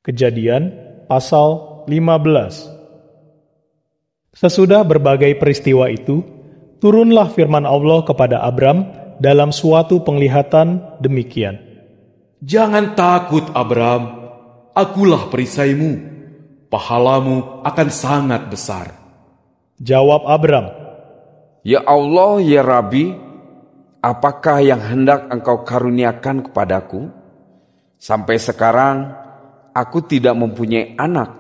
Kejadian pasal 15. Sesudah berbagai peristiwa itu, turunlah firman Allah kepada Abram dalam suatu penglihatan demikian. Jangan takut, Abram, akulah perisaimu, pahalamu akan sangat besar. Jawab Abram, Ya Allah, ya Rabbi, apakah yang hendak engkau karuniakan kepadaku? Sampai sekarang aku tidak mempunyai anak,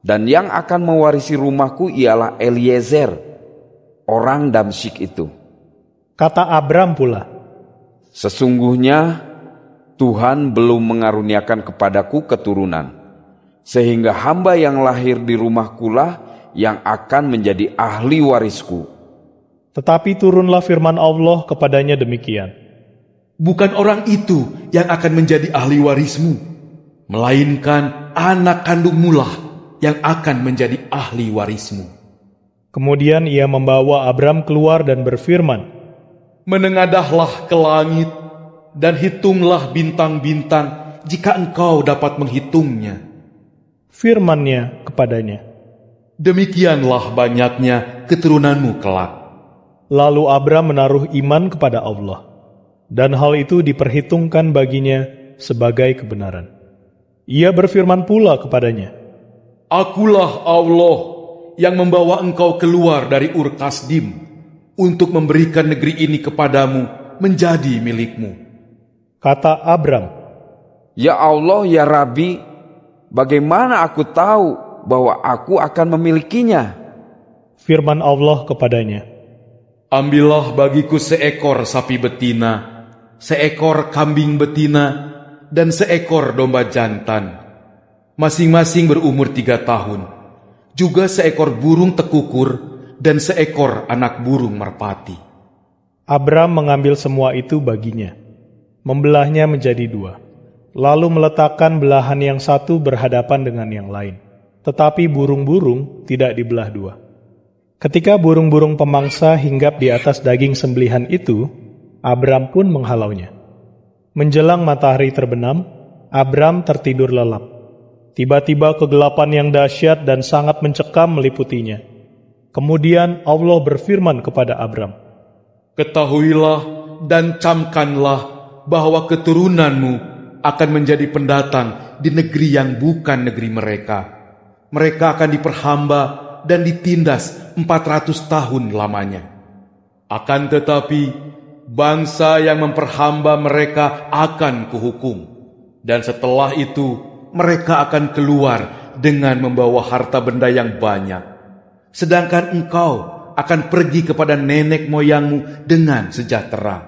dan yang akan mewarisi rumahku ialah Eliezer, orang Damsyik itu. Kata Abram pula, Sesungguhnya Tuhan belum mengaruniakan kepadaku keturunan, sehingga hamba yang lahir di rumahkulah yang akan menjadi ahli warisku. tetapi turunlah firman Allah kepadanya demikian. Bukan orang itu yang akan menjadi ahli warismu, melainkan anak kandungmulah yang akan menjadi ahli warismu. Kemudian ia membawa Abram keluar dan berfirman, Menengadahlah ke langit dan hitunglah bintang-bintang jika engkau dapat menghitungnya. firman-Nya kepadanya. Demikianlah banyaknya keturunanmu kelak. Lalu Abram menaruh iman kepada Allah, dan hal itu diperhitungkan baginya sebagai kebenaran. Ia berfirman pula kepadanya, Akulah Allah yang membawa engkau keluar dari Ur Kasdim untuk memberikan negeri ini kepadamu menjadi milikmu. Kata Abram, Ya Allah, ya Rabbi, bagaimana aku tahu bahwa aku akan memilikinya? firman Allah kepadanya, Ambillah bagiku seekor sapi betina, seekor kambing betina, dan seekor domba jantan, masing-masing berumur 3 tahun, juga seekor burung tekukur dan seekor anak burung merpati. Abram mengambil semua itu baginya, membelahnya menjadi 2, lalu meletakkan belahan yang satu berhadapan dengan yang lain. Tetapi burung-burung tidak dibelah 2. Ketika burung-burung pemangsa hinggap di atas daging sembelihan itu, Abram pun menghalaunya. Menjelang matahari terbenam, Abram tertidur lelap. Tiba-tiba kegelapan yang dahsyat dan sangat mencekam meliputinya. Kemudian Allah berfirman kepada Abram, Ketahuilah dan camkanlah bahwa keturunanmu akan menjadi pendatang di negeri yang bukan negeri mereka. Mereka akan diperhamba dan ditindas 400 tahun lamanya. Akan tetapi, bangsa yang memperhamba mereka akan kuhukum. Dan setelah itu, mereka akan keluar dengan membawa harta benda yang banyak. Sedangkan engkau akan pergi kepada nenek moyangmu dengan sejahtera.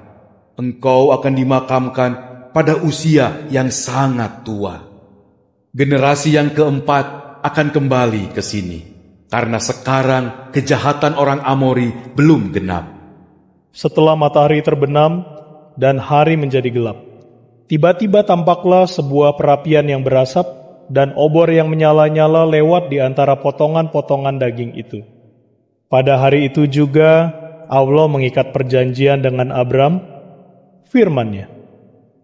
Engkau akan dimakamkan pada usia yang sangat tua. Generasi yang keempat akan kembali ke sini, karena sekarang kejahatan orang Amori belum genap. Setelah matahari terbenam dan hari menjadi gelap, tiba-tiba tampaklah sebuah perapian yang berasap dan obor yang menyala-nyala lewat di antara potongan-potongan daging itu. Pada hari itu juga Allah mengikat perjanjian dengan Abram, firman-Nya,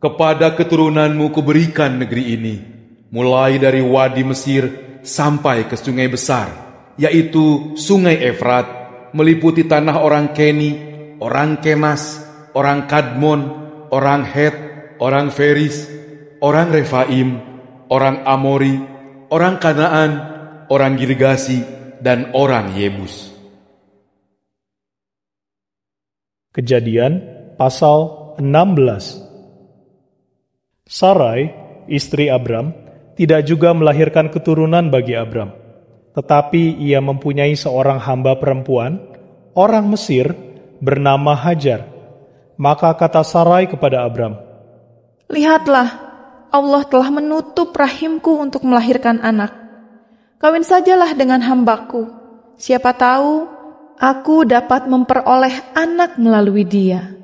Kepada keturunanmu kuberikan negeri ini, mulai dari Wadi Mesir sampai ke sungai besar, yaitu sungai Efrat, meliputi tanah orang Keni, orang Kenas, orang Kadmon, orang Het, orang Feris, orang Refaim, orang Amori, orang Kanaan, orang Girgasi, dan orang Yebus. Kejadian pasal 16. Sarai, istri Abram, tidak juga melahirkan keturunan bagi Abram, tetapi ia mempunyai seorang hamba perempuan, orang Mesir, bernama Hajar. Maka kata Sarai kepada Abram, Lihatlah, Allah telah menutup rahimku untuk melahirkan anak. Kawin sajalah dengan hambaku. Siapa tahu, aku dapat memperoleh anak melalui dia.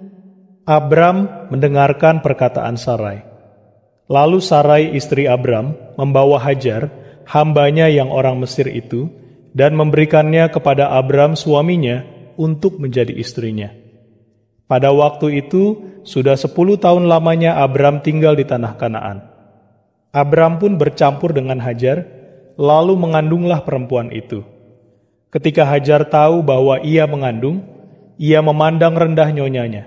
Abram mendengarkan perkataan Sarai. Lalu Sarai istri Abram membawa Hajar, hambanya yang orang Mesir itu, dan memberikannya kepada Abram suaminya untuk menjadi istrinya. Pada waktu itu, sudah 10 tahun lamanya Abram tinggal di tanah Kanaan. Abram pun bercampur dengan Hajar, lalu mengandunglah perempuan itu. Ketika Hajar tahu bahwa ia mengandung, ia memandang rendah nyonyanya.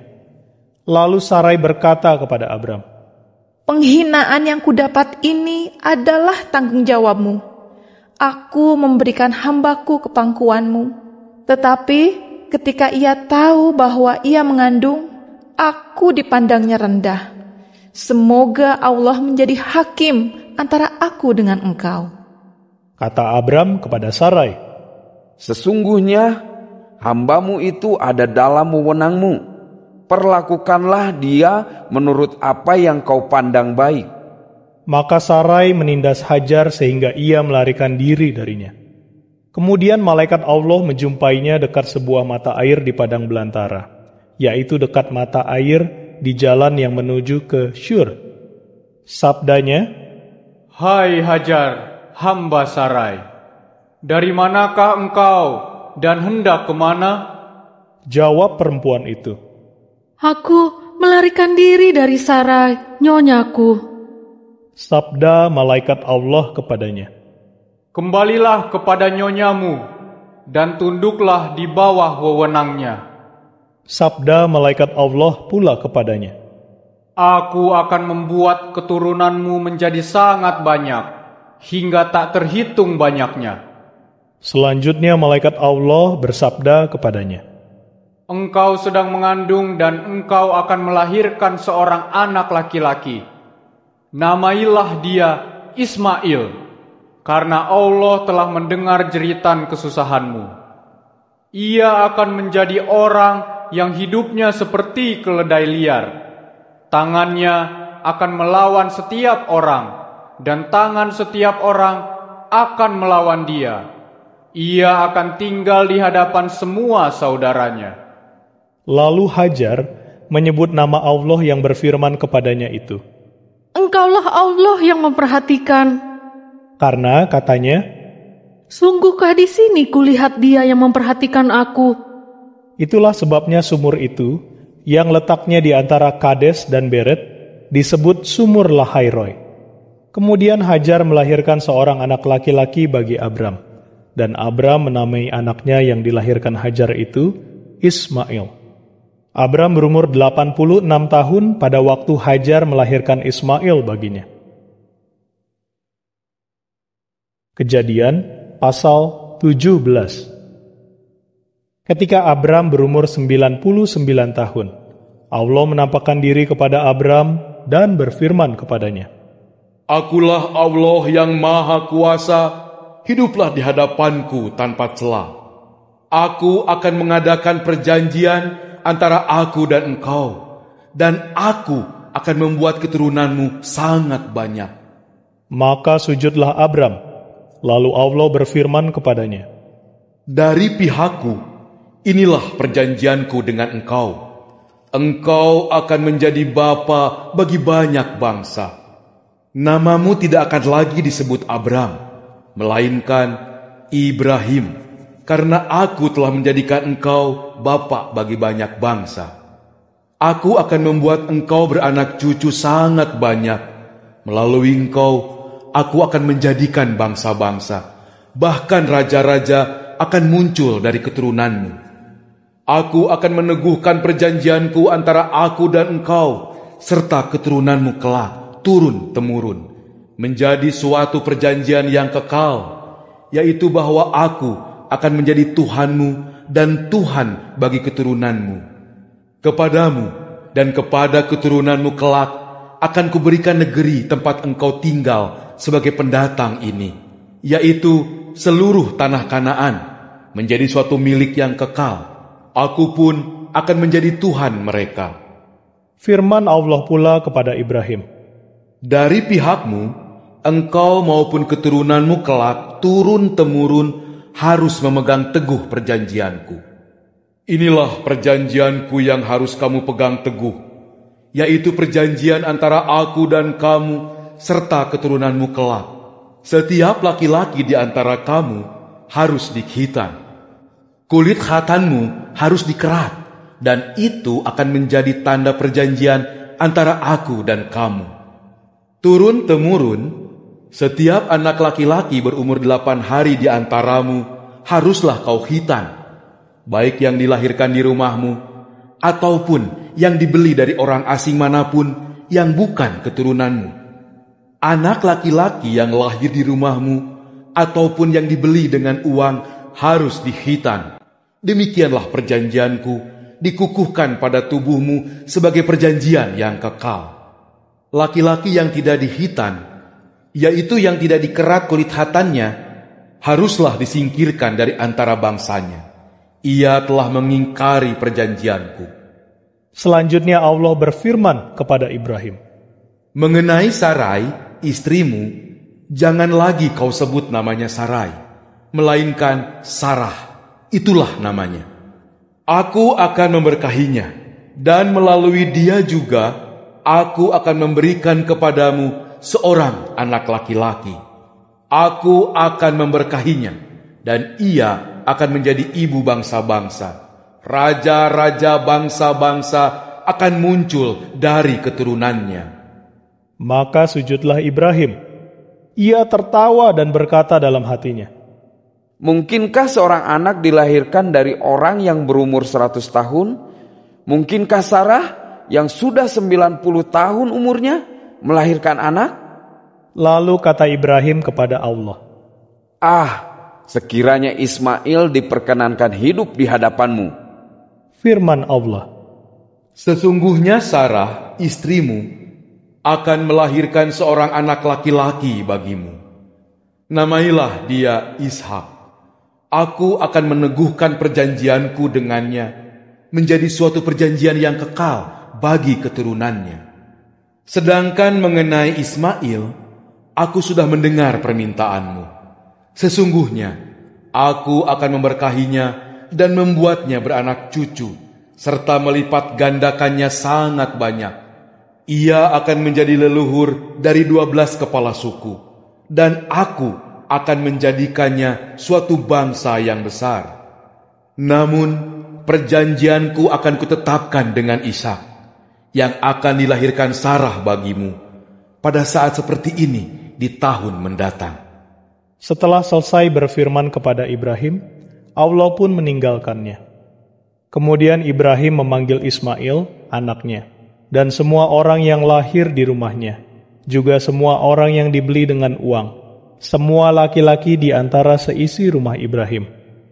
Lalu Sarai berkata kepada Abram, "Penghinaan yang kudapat ini adalah tanggung jawabmu. Aku memberikan hambaku ke pangkuanmu. Tetapi ketika ia tahu bahwa ia mengandung, aku dipandangnya rendah. Semoga Allah menjadi hakim antara aku dengan engkau." Kata Abram kepada Sarai, "Sesungguhnya hambamu itu ada dalam wewenangmu. Perlakukanlah dia menurut apa yang kau pandang baik." Maka Sarai menindas Hajar sehingga ia melarikan diri darinya. Kemudian malaikat Allah menjumpainya dekat sebuah mata air di padang belantara, yaitu dekat mata air di jalan yang menuju ke Syur. Sabdanya, "Hai Hajar, hamba Sarai, dari manakah engkau dan hendak kemana?" Jawab perempuan itu, "Aku melarikan diri dari Sarai, nyonyaku." Sabda malaikat Allah kepadanya, "Kembalilah kepada nyonyamu dan tunduklah di bawah wewenangnya." Sabda malaikat Allah pula kepadanya, "Aku akan membuat keturunanmu menjadi sangat banyak, hingga tak terhitung banyaknya." Selanjutnya malaikat Allah bersabda kepadanya, "Engkau sedang mengandung dan engkau akan melahirkan seorang anak laki-laki. Namailah dia Ismail, karena Allah telah mendengar jeritan kesusahanmu. Ia akan menjadi orang yang hidupnya seperti keledai liar. Tangannya akan melawan setiap orang, dan tangan setiap orang akan melawan dia. Ia akan tinggal di hadapan semua saudaranya." Lalu Hajar menyebut nama Allah yang berfirman kepadanya itu. "Engkaulah Allah yang memperhatikan." Karena katanya, "Sungguhkah di sini kulihat dia yang memperhatikan aku?" Itulah sebabnya sumur itu, yang letaknya di antara Kades dan Beret, disebut sumur Lahairoi. Kemudian Hajar melahirkan seorang anak laki-laki bagi Abram, dan Abram menamai anaknya yang dilahirkan Hajar itu Ismail. Abram berumur 86 tahun pada waktu Hajar melahirkan Ismail baginya. Kejadian pasal 17. Ketika Abram berumur 99 tahun, Allah menampakkan diri kepada Abram dan berfirman kepadanya, "Akulah Allah yang Maha Kuasa, hiduplah di hadapanku tanpa celah. Aku akan mengadakan perjanjian antara aku dan engkau, dan aku akan membuat keturunanmu sangat banyak." Maka sujudlah Abram, lalu Allah berfirman kepadanya, "Dari pihakku, inilah perjanjianku dengan engkau. Engkau akan menjadi bapa bagi banyak bangsa. Namamu tidak akan lagi disebut Abram, melainkan Ibrahim, karena aku telah menjadikan engkau bapa bagi banyak bangsa. Aku akan membuat engkau beranak cucu sangat banyak. Melalui engkau, aku akan menjadikan bangsa-bangsa, bahkan raja-raja akan muncul dari keturunanmu. Aku akan meneguhkan perjanjianku antara aku dan engkau, serta keturunanmu kelak, turun-temurun, menjadi suatu perjanjian yang kekal, yaitu bahwa aku akan menjadi Tuhanmu dan Tuhan bagi keturunanmu. Kepadamu dan kepada keturunanmu kelak akan kuberikan negeri tempat engkau tinggal sebagai pendatang ini, yaitu seluruh tanah Kanaan, menjadi suatu milik yang kekal. Aku pun akan menjadi Tuhan mereka." Firman Allah pula kepada Ibrahim, "Dari pihakmu, engkau maupun keturunanmu kelak turun-temurun harus memegang teguh perjanjianku. Inilah perjanjianku yang harus kamu pegang teguh, yaitu perjanjian antara aku dan kamu serta keturunanmu kelak. Setiap laki-laki di antara kamu harus dikhitan. Kulit khatanmu harus dikerat, dan itu akan menjadi tanda perjanjian antara aku dan kamu. Turun-temurun, Setiap anak laki-laki berumur 8 hari di antaramu haruslah kau khitan, baik yang dilahirkan di rumahmu, ataupun yang dibeli dari orang asing manapun yang bukan keturunanmu. Anak laki-laki yang lahir di rumahmu, ataupun yang dibeli dengan uang, harus dikhitan. Demikianlah perjanjianku, dikukuhkan pada tubuhmu sebagai perjanjian yang kekal. Laki-laki yang tidak dikhitan, yaitu yang tidak dikerat kulit khatannya, haruslah disingkirkan dari antara bangsanya. Ia telah mengingkari perjanjianku. Selanjutnya Allah berfirman kepada Ibrahim, mengenai Sarai, istrimu, jangan lagi kau sebut namanya Sarai, melainkan Sarah, itulah namanya. Aku akan memberkahinya, dan melalui dia juga aku akan memberikan kepadamu seorang anak laki-laki. Aku akan memberkahinya, dan ia akan menjadi ibu bangsa-bangsa. Raja-raja bangsa-bangsa akan muncul dari keturunannya. Maka sujudlah Ibrahim. Ia tertawa dan berkata dalam hatinya, mungkinkah seorang anak dilahirkan dari orang yang berumur 100 tahun? Mungkinkah Sarah yang sudah 90 tahun umurnya melahirkan anak? Lalu kata Ibrahim kepada Allah, sekiranya Ismail diperkenankan hidup di hadapanmu. Firman Allah, sesungguhnya Sarah, istrimu, akan melahirkan seorang anak laki-laki bagimu. Namailah dia Ishak. Aku akan meneguhkan perjanjianku dengannya, menjadi suatu perjanjian yang kekal bagi keturunannya. Sedangkan mengenai Ismail, aku sudah mendengar permintaanmu. Sesungguhnya, aku akan memberkahinya dan membuatnya beranak cucu, serta melipat gandakannya sangat banyak. Ia akan menjadi leluhur dari 12 kepala suku, dan aku akan menjadikannya suatu bangsa yang besar. Namun, perjanjianku akan kutetapkan dengan Ishak, yang akan dilahirkan Sarah bagimu pada saat seperti ini di tahun mendatang. Setelah selesai berfirman kepada Ibrahim, Allah pun meninggalkannya. Kemudian Ibrahim memanggil Ismail, anaknya, dan semua orang yang lahir di rumahnya, juga semua orang yang dibeli dengan uang, semua laki-laki di antara seisi rumah Ibrahim.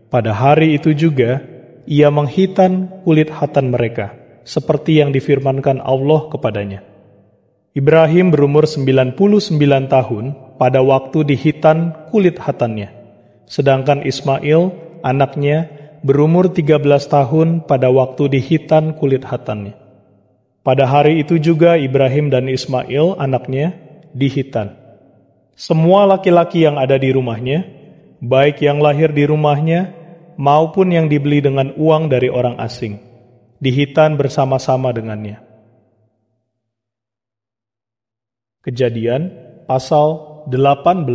Pada hari itu juga, ia menghitan kulit khatan mereka, seperti yang difirmankan Allah kepadanya. Ibrahim berumur 99 tahun pada waktu dihitan kulit khatannya, sedangkan Ismail, anaknya, berumur 13 tahun pada waktu dihitan kulit khatannya. Pada hari itu juga Ibrahim dan Ismail, anaknya, dihitan. Semua laki-laki yang ada di rumahnya, baik yang lahir di rumahnya maupun yang dibeli dengan uang dari orang asing, dihitan bersama-sama dengannya. Kejadian pasal 18.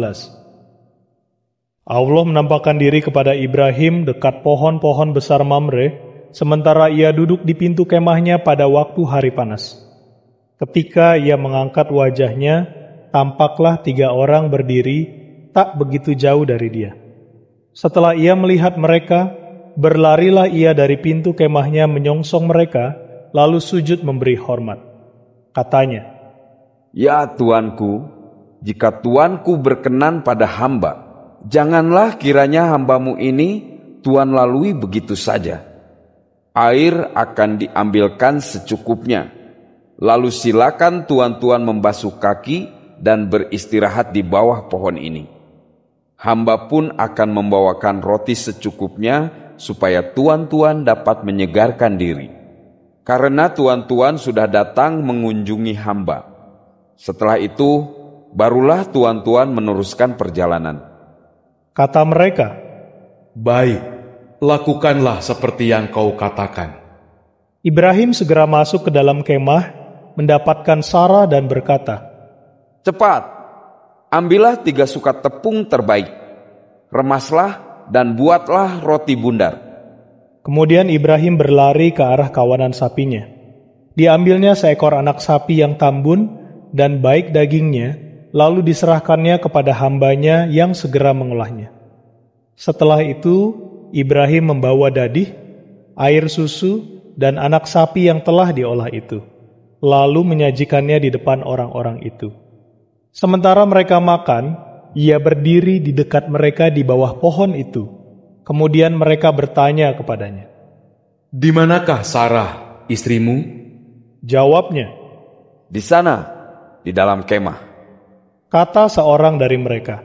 Allah menampakkan diri kepada Ibrahim dekat pohon-pohon besar Mamre, sementara ia duduk di pintu kemahnya pada waktu hari panas. Ketika ia mengangkat wajahnya, tampaklah 3 orang berdiri tak begitu jauh dari dia. Setelah ia melihat mereka, berlarilah ia dari pintu kemahnya menyongsong mereka, lalu sujud memberi hormat. Katanya, ya Tuanku, jika Tuanku berkenan pada hamba, janganlah kiranya hambamu ini Tuan lalui begitu saja. Air akan diambilkan secukupnya. Lalu silakan Tuan-Tuan membasuh kaki dan beristirahat di bawah pohon ini. Hamba pun akan membawakan roti secukupnya supaya Tuan-Tuan dapat menyegarkan diri. Karena Tuan-Tuan sudah datang mengunjungi hamba. Setelah itu, barulah Tuan-Tuan meneruskan perjalanan. Kata mereka, baik, lakukanlah seperti yang kau katakan. Ibrahim segera masuk ke dalam kemah, mendapatkan Sarah dan berkata, cepat, ambillah 3 sukat tepung terbaik, remaslah dan buatlah roti bundar. Kemudian Ibrahim berlari ke arah kawanan sapinya. Diambilnya seekor anak sapi yang tambun dan baik dagingnya, lalu diserahkannya kepada hambanya yang segera mengolahnya. Setelah itu, Ibrahim membawa dadih, air susu, dan anak sapi yang telah diolah itu, lalu menyajikannya di depan orang-orang itu. Sementara mereka makan, ia berdiri di dekat mereka di bawah pohon itu. Kemudian mereka bertanya kepadanya, "Di manakah Sarah, istrimu?" Jawabnya, Di sana, di dalam kemah. kata seorang dari mereka,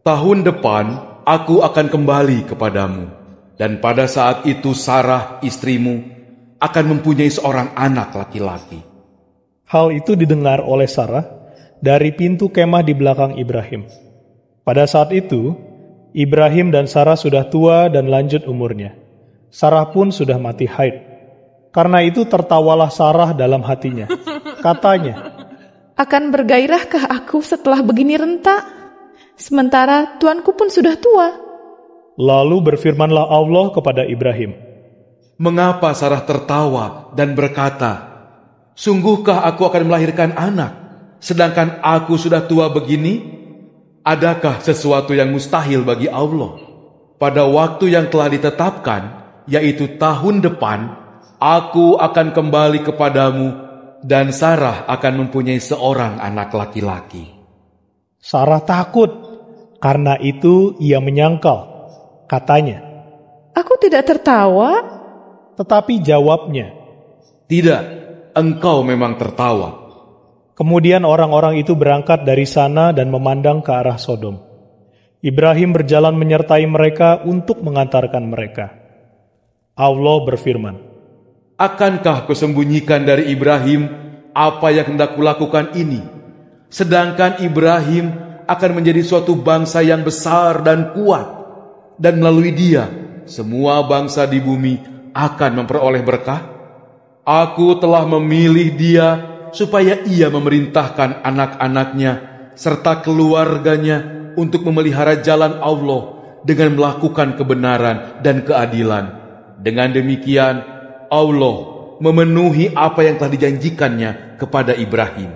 "Tahun depan aku akan kembali kepadamu, dan pada saat itu Sarah, istrimu, akan mempunyai seorang anak laki-laki." Hal itu didengar oleh Sarah dari pintu kemah di belakang Ibrahim. Pada saat itu, Ibrahim dan Sarah sudah tua dan lanjut umurnya. Sarah pun sudah mati haid. Karena itu tertawalah Sarah dalam hatinya. Katanya, Akan bergairahkah aku setelah begini renta? Sementara tuanku pun sudah tua. lalu berfirmanlah Allah kepada Ibrahim, Mengapa Sarah tertawa dan berkata, "Sungguhkah aku akan melahirkan anak, sedangkan aku sudah tua begini? Adakah sesuatu yang mustahil bagi Allah? Pada waktu yang telah ditetapkan, yaitu tahun depan, aku akan kembali kepadamu, dan Sarah akan mempunyai seorang anak laki-laki." Sarah takut, karena itu ia menyangkal. Katanya, Aku tidak tertawa. tetapi jawabnya, "Tidak, engkau memang tertawa." kemudian orang-orang itu berangkat dari sana dan memandang ke arah Sodom. Ibrahim berjalan menyertai mereka untuk mengantarkan mereka. Allah berfirman, Akankah kusembunyikan dari Ibrahim apa yang hendak kulakukan ini? Sedangkan Ibrahim akan menjadi suatu bangsa yang besar dan kuat, dan melalui dia semua bangsa di bumi akan memperoleh berkah. Aku telah memilih dia supaya ia memerintahkan anak-anaknya serta keluarganya untuk memelihara jalan Allah dengan melakukan kebenaran dan keadilan. Dengan demikian, Allah memenuhi apa yang telah dijanjikannya kepada Ibrahim.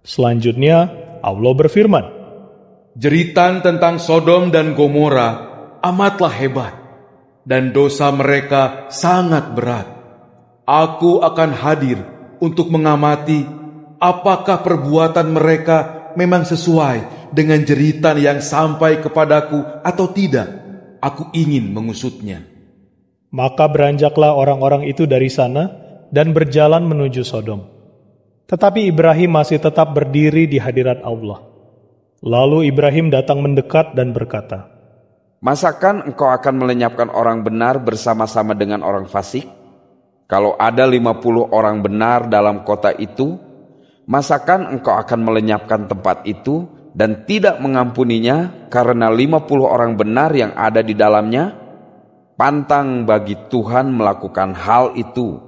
Selanjutnya, Allah berfirman, Jeritan tentang Sodom dan Gomora amatlah hebat, dan dosa mereka sangat berat. Aku akan hadir untuk mengamati apakah perbuatan mereka memang sesuai dengan jeritan yang sampai kepadaku atau tidak. Aku ingin mengusutnya. Maka beranjaklah orang-orang itu dari sana dan berjalan menuju Sodom. Tetapi Ibrahim masih tetap berdiri di hadirat Allah. Lalu Ibrahim datang mendekat dan berkata, Masakan engkau akan melenyapkan orang benar bersama-sama dengan orang fasik? Kalau ada 50 orang benar dalam kota itu, masakan engkau akan melenyapkan tempat itu dan tidak mengampuninya karena 50 orang benar yang ada di dalamnya? Pantang bagi Tuhan melakukan hal itu,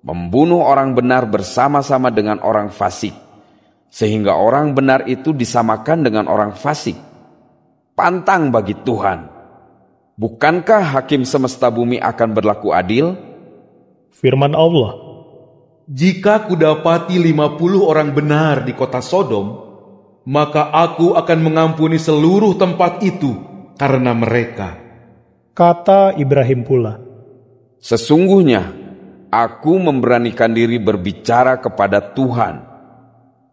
membunuh orang benar bersama-sama dengan orang fasik, sehingga orang benar itu disamakan dengan orang fasik. Pantang bagi Tuhan. Bukankah hakim semesta bumi akan berlaku adil? firman Allah, Jika kudapati 50 orang benar di kota Sodom, maka aku akan mengampuni seluruh tempat itu karena mereka. kata Ibrahim pula, Sesungguhnya aku memberanikan diri berbicara kepada Tuhan,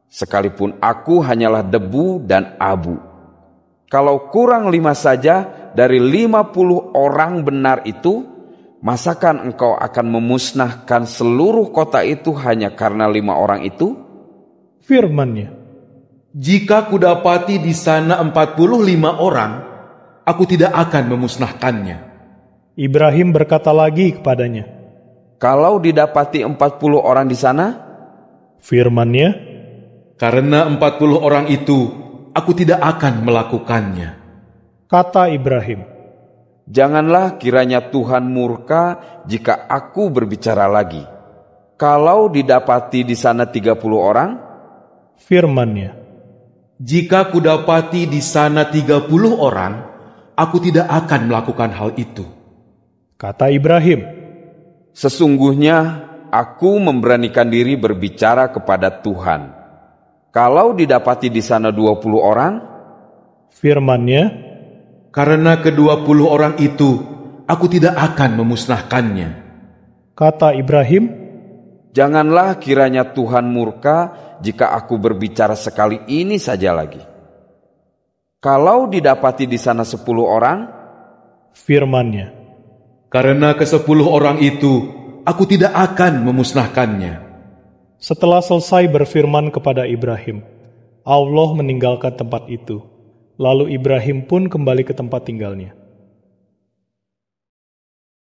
sekalipun aku hanyalah debu dan abu. Kalau kurang 5 saja dari 50 orang benar itu, masakan engkau akan memusnahkan seluruh kota itu hanya karena 5 orang itu? firman-Nya, Jika kudapati di sana 45 orang, aku tidak akan memusnahkannya. Ibrahim berkata lagi kepadanya, Kalau didapati 40 orang di sana, firman-Nya, Karena 40 orang itu, aku tidak akan melakukannya. kata Ibrahim, janganlah kiranya Tuhan murka jika aku berbicara lagi. Kalau didapati di sana 30 orang, firman-Nya, Jika kudapati di sana 30 orang, aku tidak akan melakukan hal itu. kata Ibrahim, sesungguhnya aku memberanikan diri berbicara kepada Tuhan. Kalau didapati di sana 20 orang, Firman-Nya, karena ke-20 orang itu, aku tidak akan memusnahkannya. kata Ibrahim, janganlah kiranya Tuhan murka jika aku berbicara sekali ini saja lagi. Kalau didapati di sana 10 orang, Firman-Nya, Karena ke-10 orang itu, aku tidak akan memusnahkannya. setelah selesai berfirman kepada Ibrahim, Allah meninggalkan tempat itu. Lalu Ibrahim pun kembali ke tempat tinggalnya.